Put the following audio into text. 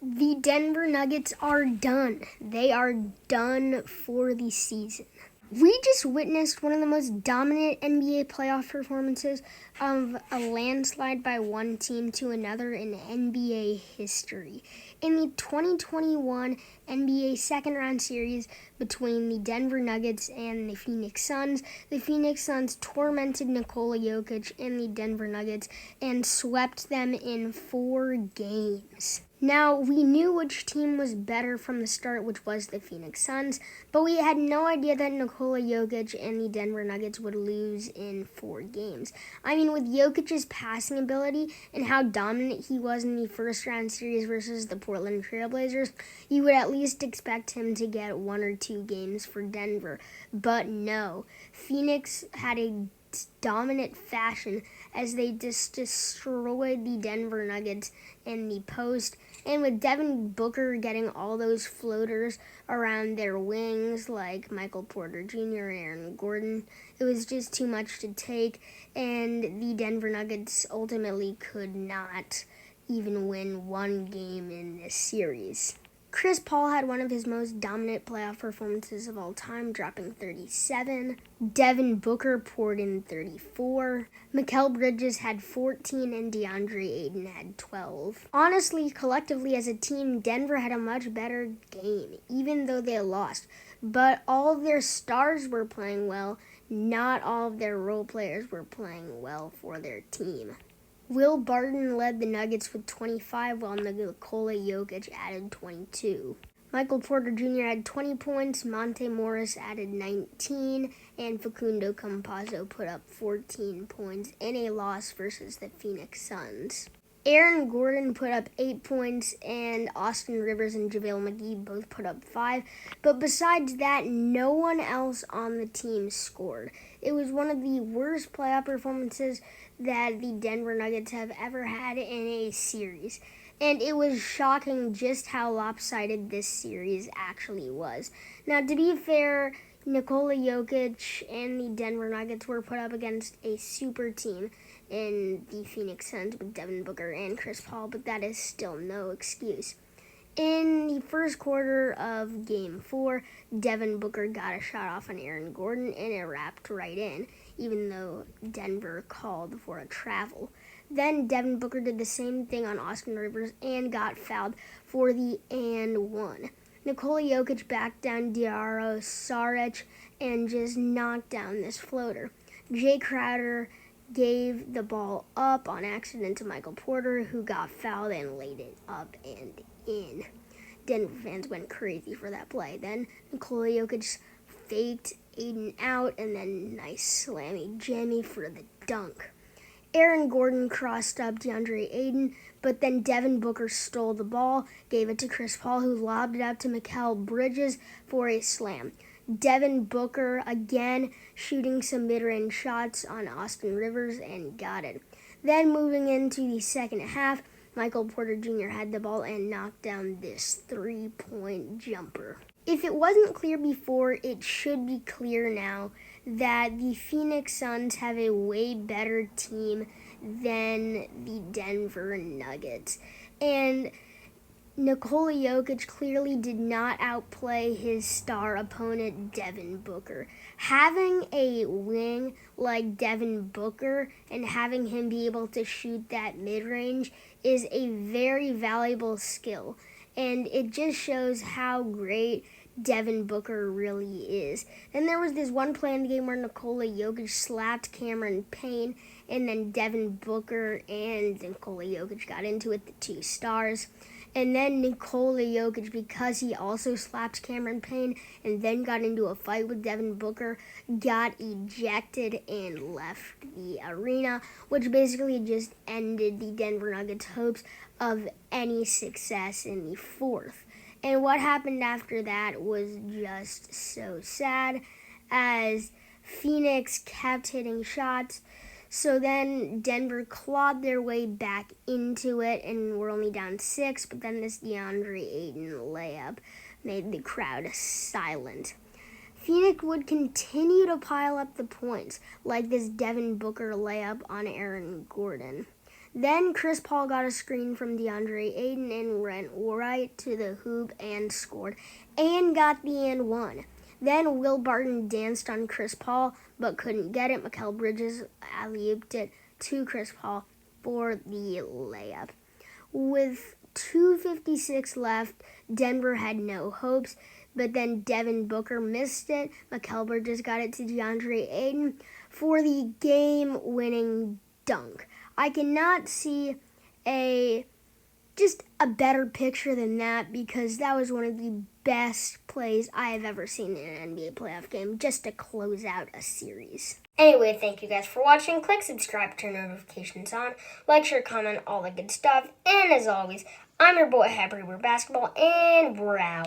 The Denver Nuggets are done. They are done for the season. We just witnessed one of the most dominant NBA playoff performances of a landslide by one team to another in NBA history. In the 2021 NBA second round series between the Denver Nuggets and the Phoenix Suns tormented Nikola Jokic and the Denver Nuggets and swept them in 4 games. Now, we knew which team was better from the start, which was the Phoenix Suns, but we had no idea that Nikola Jokic and the Denver Nuggets would lose in 4 games. I mean, with Jokic's passing ability and how dominant he was in the first round series versus the Portland Trailblazers, you would at least expect him to get 1 or 2 games for Denver. But no, Phoenix had a dominant fashion as they just destroyed the Denver Nuggets in the post. And with Devin Booker getting all those floaters around their wings like Michael Porter Jr. and Aaron Gordon, it was just too much to take, and the Denver Nuggets ultimately could not even win 1 game in this series. Chris Paul had one of his most dominant playoff performances of all time, dropping 37. Devin Booker poured in 34. Mikal Bridges had 14 and DeAndre Ayton had 12. Honestly, collectively as a team, Denver had a much better game, even though they lost. But all of their stars were playing well. Not all of their role players were playing well for their team. Will Barton led the Nuggets with 25, while Nikola Jokic added 22. Michael Porter Jr. had 20 points, Monte Morris added 19, and Facundo Campazzo put up 14 points in a loss versus the Phoenix Suns. Aaron Gordon put up 8 points, and Austin Rivers and JaVale McGee both put up 5. But besides that, no one else on the team scored. It was one of the worst playoff performances that the Denver Nuggets have ever had in a series. And it was shocking just how lopsided this series actually was. Now, to be fair, Nikola Jokic and the Denver Nuggets were put up against a super team in the Phoenix Suns with Devin Booker and Chris Paul, but that is still no excuse. In the first quarter of Game 4, Devin Booker got a shot off on Aaron Gordon, and it wrapped right in, even though Denver called for a travel. Then Devin Booker did the same thing on Austin Rivers and got fouled for the and one. Nikola Jokic backed down Dario Saric and just knocked down this floater. Jay Crowder gave the ball up on accident to Michael Porter, who got fouled and laid it up and in. Denver fans went crazy for that play. Then Nikola Jokic faked Ayton out, and then nice slammy jammy for the dunk. Aaron Gordon crossed up DeAndre Ayton, but then Devin Booker stole the ball, gave it to Chris Paul, who lobbed it out to Mikal Bridges for a slam. Devin Booker again shooting some mid-range shots on Austin Rivers and got it. Then moving into the second half, Michael Porter Jr. had the ball and knocked down this 3-point jumper. If it wasn't clear before, it should be clear now that the Phoenix Suns have a way better team than the Denver Nuggets. And Nikola Jokic clearly did not outplay his star opponent, Devin Booker. Having a wing like Devin Booker and having him be able to shoot that mid-range is a very valuable skill. And it just shows how great Devin Booker really is. Then there was this one play in the game where Nikola Jokic slapped Cameron Payne, and then Devin Booker and Nikola Jokic got into it, the two stars. And then Nikola Jokic, because he also slapped Cameron Payne and then got into a fight with Devin Booker, got ejected and left the arena, which basically just ended the Denver Nuggets' hopes of any success in the fourth. And what happened after that was just so sad, as Phoenix kept hitting shots. So then Denver clawed their way back into it, and we're only down 6, but then this DeAndre Ayton layup made the crowd silent. Phoenix would continue to pile up the points, like this Devin Booker layup on Aaron Gordon. Then Chris Paul got a screen from DeAndre Ayton and went right to the hoop and scored and got the and one. Then Will Barton danced on Chris Paul but couldn't get it. Mikal Bridges alley-ooped it to Chris Paul for the layup. With 2:56 left, Denver had no hopes, but then Devin Booker missed it. Mikal Bridges got it to DeAndre Ayton for the game-winning dunk. I cannot see just a better picture than that, because that was one of the best plays I have ever seen in an NBA playoff game, just to close out a series. Anyway, thank you guys for watching. Click subscribe, turn notifications on, like, share, comment, all the good stuff. And as always, I'm your boy Happy We're Basketball, and we're out.